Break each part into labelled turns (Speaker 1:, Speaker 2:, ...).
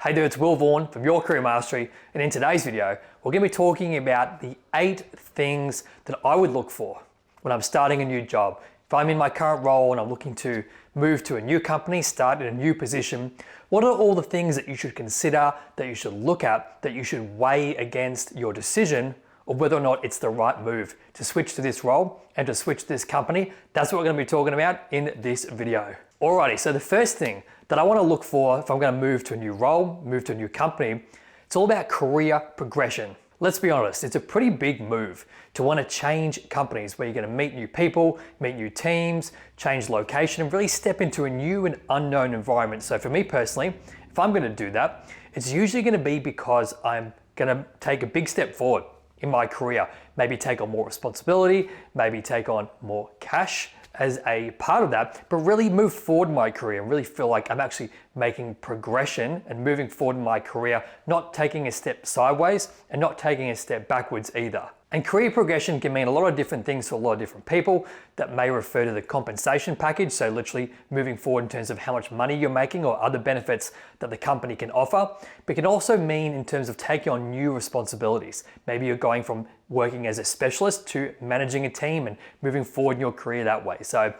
Speaker 1: Hey there, it's Will Vaughan from Your Career Mastery, and in today's video, we're going to be talking about the 8 things that I would look for when I'm starting a new job. If I'm in my current role and I'm looking to move to a new company, start in a new position, what are all the things that you should consider, that you should look at, that you should weigh against your decision of whether or not it's the right move to switch to this role and to switch to this company? That's what we're going to be talking about in this video. Alrighty, so the first thing that I want to look for if I'm going to move to a new role, move to a new company, it's all about career progression. Let's be honest, it's a pretty big move to want to change companies where you're going to meet new people, meet new teams, change location, and really step into a new and unknown environment. So for me personally, if I'm going to do that, it's usually going to be because I'm going to take a big step forward in my career, maybe take on more responsibility, maybe take on more cash as a part of that, but really move forward in my career and really feel like I'm actually making progression and moving forward in my career, not taking a step sideways and not taking a step backwards either. And career progression can mean a lot of different things to a lot of different people. That may refer to the compensation package, so literally moving forward in terms of how much money you're making or other benefits that the company can offer. But it can also mean in terms of taking on new responsibilities. Maybe you're going from working as a specialist to managing a team and moving forward in your career that way. So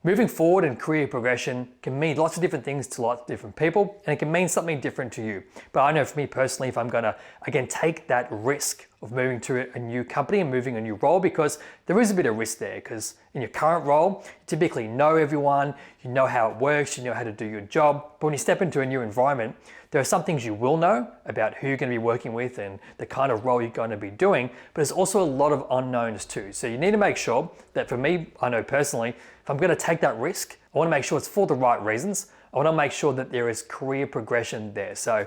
Speaker 1: moving forward in career progression can mean lots of different things to lots of different people, and it can mean something different to you. But I know for me personally, if I'm gonna, again, take that risk of moving to a new company and moving a new role, because there is a bit of risk there, because in your current role, you typically know everyone, you know how it works, you know how to do your job. But when you step into a new environment, there are some things you will know about who you're going to be working with and the kind of role you're going to be doing, but there's also a lot of unknowns too. So you need to make sure that, for me, I know personally, if I'm going to take that risk, I want to make sure it's for the right reasons. I want to make sure that there is career progression there. So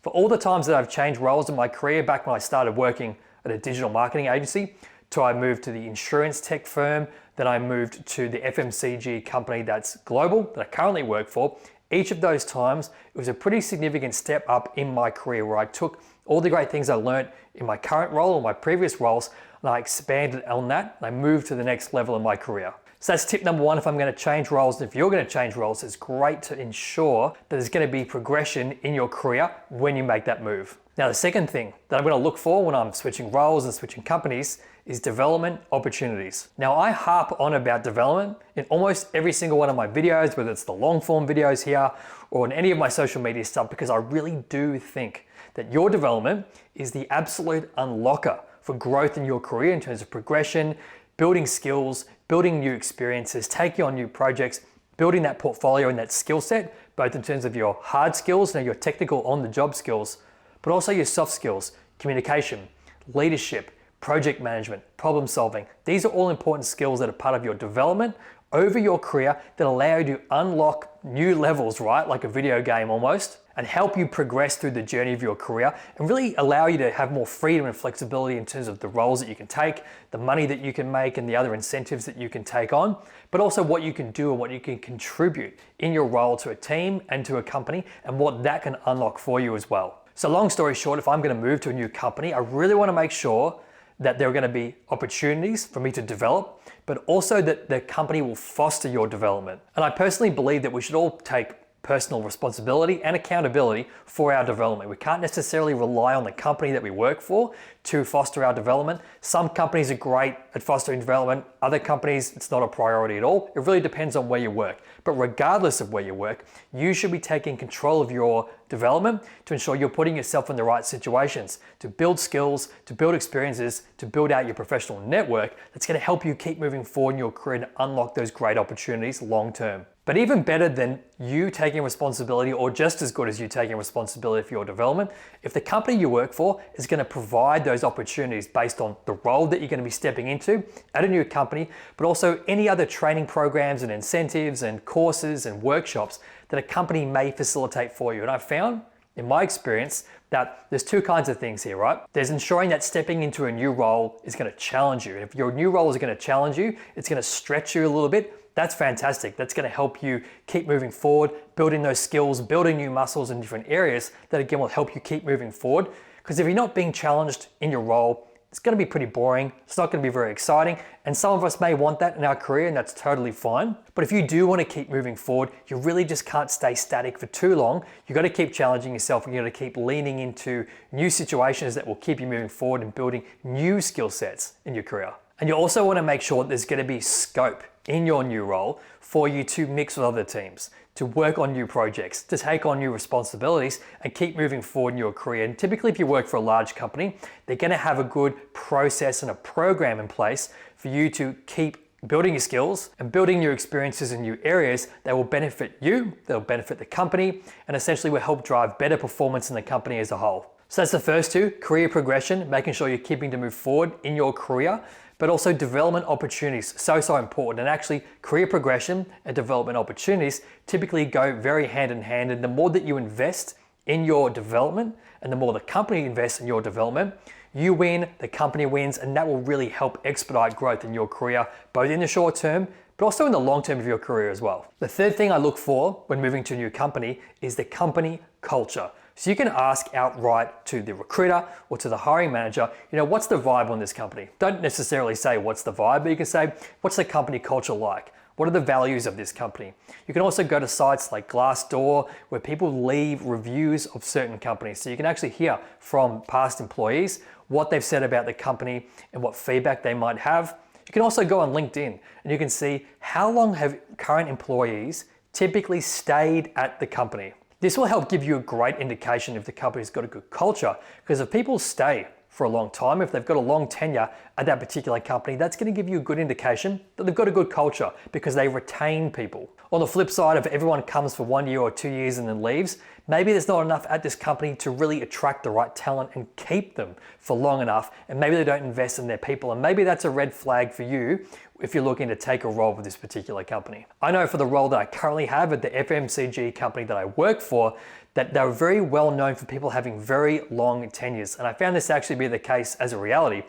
Speaker 1: for all the times that I've changed roles in my career, back when I started working at a digital marketing agency, till I moved to the insurance tech firm, then I moved to the FMCG company that's global, that I currently work for. Each of those times, it was a pretty significant step up in my career where I took all the great things I learned in my current role or my previous roles, and I expanded on that, and I moved to the next level in my career. So that's tip number 1 if I'm going to change roles. And if you're going to change roles, it's great to ensure that there's going to be progression in your career when you make that move. Now, the second thing that I'm going to look for when I'm switching roles and switching companies is development opportunities. Now, I harp on about development in almost every single one of my videos, whether it's the long form videos here or in any of my social media stuff, because I really do think that your development is the absolute unlocker for growth in your career in terms of progression, building skills, building new experiences, taking on new projects, building that portfolio and that skill set, both in terms of your hard skills, your technical on-the-job skills, but also your soft skills, communication, leadership, project management, problem solving. These are all important skills that are part of your development over your career that allow you to unlock new levels, right? Like a video game almost, and help you progress through the journey of your career and really allow you to have more freedom and flexibility in terms of the roles that you can take, the money that you can make, and the other incentives that you can take on, but also what you can do and what you can contribute in your role to a team and to a company and what that can unlock for you as well. So long story short, if I'm going to move to a new company, I really want to make sure that there are going to be opportunities for me to develop, but also that the company will foster your development. And I personally believe that we should all take personal responsibility and accountability for our development. We can't necessarily rely on the company that we work for to foster our development. Some companies are great at fostering development. Other companies, it's not a priority at all. It really depends on where you work. But regardless of where you work, you should be taking control of your development to ensure you're putting yourself in the right situations to build skills, to build experiences, to build out your professional network that's going to help you keep moving forward in your career and unlock those great opportunities long term. But even better than you taking responsibility, or just as good as you taking responsibility for your development, if the company you work for is going to provide those opportunities based on the role that you're going to be stepping into at a new company, but also any other training programs and incentives and courses and workshops that a company may facilitate for you. And I've found, in my experience, that there's 2 kinds of things here, right? There's ensuring that stepping into a new role is going to challenge you. And if your new role is going to challenge you, it's going to stretch you a little bit. That's fantastic. That's going to help you keep moving forward, building those skills, building new muscles in different areas that again will help you keep moving forward. Because if you're not being challenged in your role, it's going to be pretty boring. It's not going to be very exciting. And some of us may want that in our career, and that's totally fine. But if you do want to keep moving forward, you really just can't stay static for too long. You've got to keep challenging yourself, and you've got to keep leaning into new situations that will keep you moving forward and building new skill sets in your career. And you also want to make sure that there's going to be scope in your new role for you to mix with other teams, to work on new projects, to take on new responsibilities and keep moving forward in your career. And typically if you work for a large company, they're going to have a good process and a program in place for you to keep building your skills and building new experiences in new areas that will benefit you, that will benefit the company, and essentially will help drive better performance in the company as a whole. So that's the first two: career progression, making sure you're keeping to move forward in your career, but also development opportunities, so important. And actually career progression and development opportunities typically go very hand in hand. And the more that you invest in your development and the more the company invests in your development, you win, the company wins, and that will really help expedite growth in your career, both in the short term, but also in the long term of your career as well. The third thing I look for when moving to a new company is the company culture. So you can ask outright to the recruiter or to the hiring manager, what's the vibe on this company? Don't necessarily say what's the vibe, but you can say, what's the company culture like? What are the values of this company? You can also go to sites like Glassdoor where people leave reviews of certain companies. So you can actually hear from past employees what they've said about the company and what feedback they might have. You can also go on LinkedIn and you can see how long have current employees typically stayed at the company. This will help give you a great indication if the company's got a good culture, because if people stay for a long time, if they've got a long tenure at that particular company, that's going to give you a good indication that they've got a good culture because they retain people. On the flip side, if everyone comes for 1 year or 2 years and then leaves, maybe there's not enough at this company to really attract the right talent and keep them for long enough, and maybe they don't invest in their people, and maybe that's a red flag for you if you're looking to take a role with this particular company. I know for the role that I currently have at the FMCG company that I work for, that they're very well known for people having very long tenures. And I found this to actually be the case as a reality.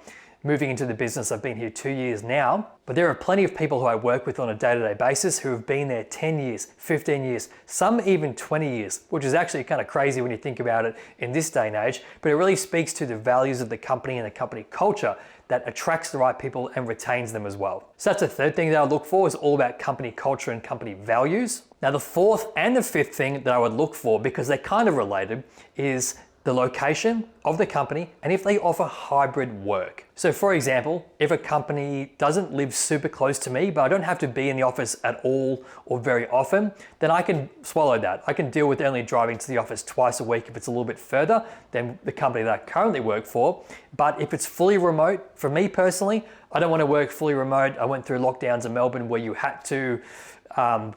Speaker 1: Moving into the business, I've been here 2 years now, but there are plenty of people who I work with on a day-to-day basis who have been there 10 years, 15 years, some even 20 years, which is actually kind of crazy when you think about it in this day and age, but it really speaks to the values of the company and the company culture that attracts the right people and retains them as well. So that's the third thing that I look for, is all about company culture and company values. Now the fourth and the fifth thing that I would look for, because they're kind of related, is the location of the company and if they offer hybrid work. So for example, if a company doesn't live super close to me, but I don't have to be in the office at all or very often, then I can swallow that. I can deal with only driving to the office twice a week if it's a little bit further than the company that I currently work for. But if it's fully remote, for me personally, I don't want to work fully remote. I went through lockdowns in Melbourne where you had to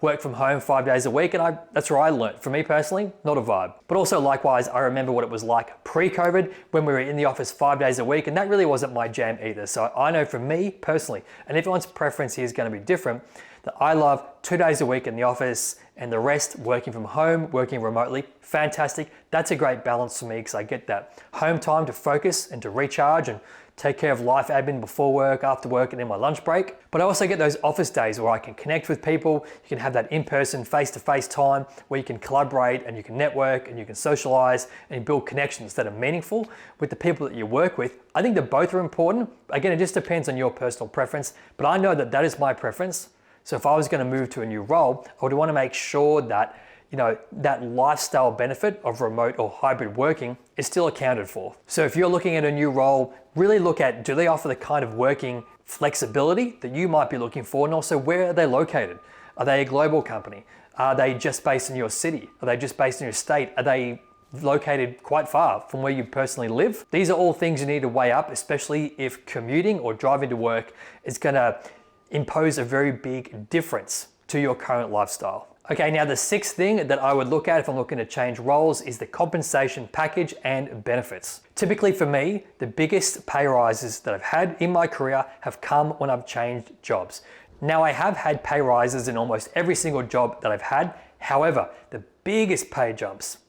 Speaker 1: work from home 5 days a week, and that's where I learned. For me personally, not a vibe. But also likewise, I remember what it was like pre-COVID when we were in the office 5 days a week, and that really wasn't my jam either. So I know for me personally, and everyone's preference here is going to be different, that I love 2 days a week in the office and the rest working from home, working remotely. Fantastic. That's a great balance for me because I get that home time to focus and to recharge and take care of life admin before work, after work, and in my lunch break. But I also get those office days where I can connect with people. You can have that in-person, face-to-face time where you can collaborate and you can network and you can socialize and build connections that are meaningful with the people that you work with. I think that both are important. Again, it just depends on your personal preference, but I know that that is my preference. So if I was going to move to a new role, I would want to make sure that that lifestyle benefit of remote or hybrid working is still accounted for. So if you're looking at a new role, really look at, do they offer the kind of working flexibility that you might be looking for? And also, where are they located? Are they a global company? Are they just based in your city? Are they just based in your state? Are they located quite far from where you personally live? These are all things you need to weigh up, especially if commuting or driving to work is going to impose a very big difference to your current lifestyle. Okay, now the sixth thing that I would look at if I'm looking to change roles is the compensation package and benefits. Typically for me, the biggest pay rises that I've had in my career have come when I've changed jobs. Now I have had pay rises in almost every single job that I've had. However, the biggest pay jumps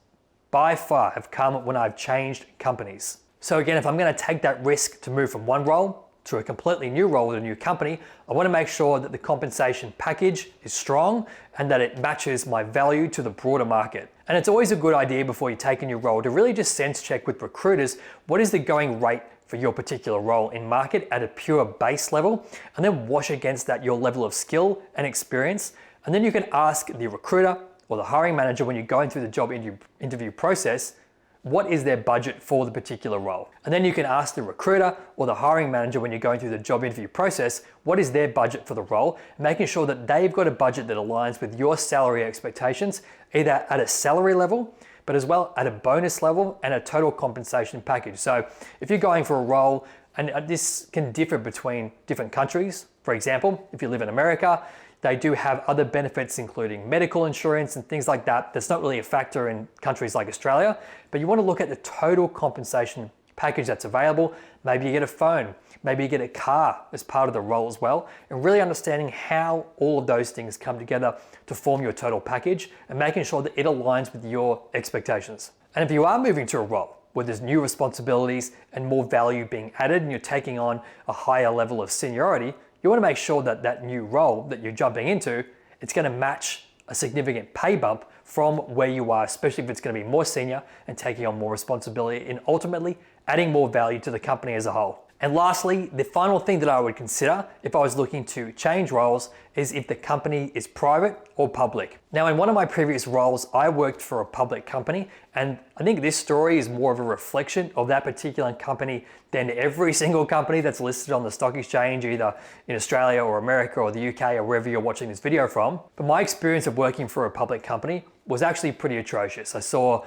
Speaker 1: by far have come when I've changed companies. So again, if I'm going to take that risk to move from one role to a completely new role with a new company, I want to make sure that the compensation package is strong and that it matches my value to the broader market. And it's always a good idea before you take a new role to really just sense check with recruiters, what is the going rate for your particular role in market at a pure base level, and then wash against that your level of skill and experience. And then you can ask the recruiter or the hiring manager when you're going through the job interview process, what is their budget for the particular role? And then you can ask the recruiter or the hiring manager when you're going through the job interview process, what is their budget for the role? Making sure that they've got a budget that aligns with your salary expectations, either at a salary level, but as well at a bonus level and a total compensation package. So if you're going for a role, and this can differ between different countries. For example, if you live in America, they do have other benefits, including medical insurance and things like that. That's not really a factor in countries like Australia, but you want to look at the total compensation package that's available. Maybe you get a phone, maybe you get a car as part of the role as well, and really understanding how all of those things come together to form your total package and making sure that it aligns with your expectations. And if you are moving to a role where there's new responsibilities and more value being added and you're taking on a higher level of seniority, you want to make sure that that new role that you're jumping into, it's going to match a significant pay bump from where you are, especially if it's going to be more senior and taking on more responsibility and ultimately adding more value to the company as a whole. And lastly, the final thing that I would consider if I was looking to change roles is if the company is private or public. Now, in one of my previous roles, I worked for a public company, and I think this story is more of a reflection of that particular company than every single company that's listed on the stock exchange, either in Australia or America or the UK or wherever you're watching this video from. But my experience of working for a public company was actually pretty atrocious. I saw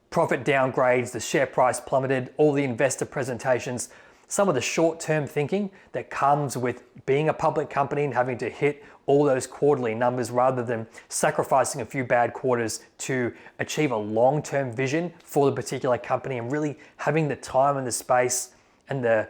Speaker 1: profit downgrades, the share price plummeted, all the investor presentations, some of the short-term thinking that comes with being a public company and having to hit all those quarterly numbers rather than sacrificing a few bad quarters to achieve a long-term vision for the particular company and really having the time and the space and the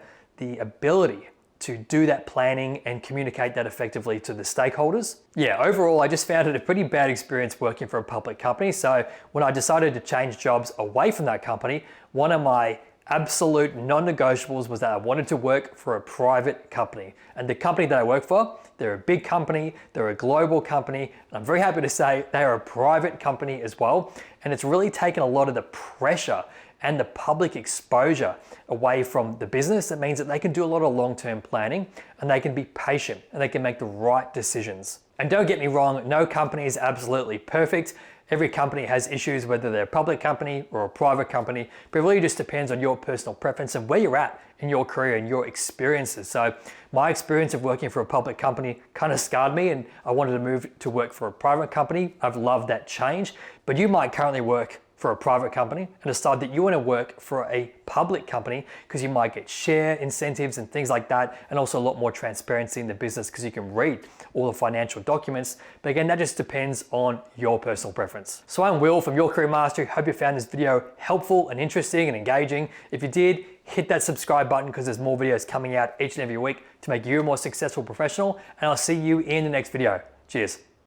Speaker 1: ability to do that planning and communicate that effectively to the stakeholders. Yeah, overall, I just found it a pretty bad experience working for a public company. So when I decided to change jobs away from that company, one of my absolute non-negotiables was that I wanted to work for a private company. And the company that I work for, they're a big company, they're a global company, and I'm very happy to say they are a private company as well. And it's really taken a lot of the pressure and the public exposure away from the business. It means that they can do a lot of long-term planning and they can be patient and they can make the right decisions. And don't get me wrong, no company is absolutely perfect. Every company has issues, whether they're a public company or a private company, but it really just depends on your personal preference and where you're at in your career and your experiences. So my experience of working for a public company kind of scarred me and I wanted to move to work for a private company. I've loved that change, but you might currently work for a private company and decide that you want to work for a public company because you might get share incentives and things like that, and also a lot more transparency in the business because you can read all the financial documents. But again, that just depends on your personal preference. So I'm Will from Your Career Mastery. Hope you found this video helpful and interesting and engaging. If you did, hit that subscribe button because there's more videos coming out each and every week to make you a more successful professional, and I'll see you in the next video. Cheers.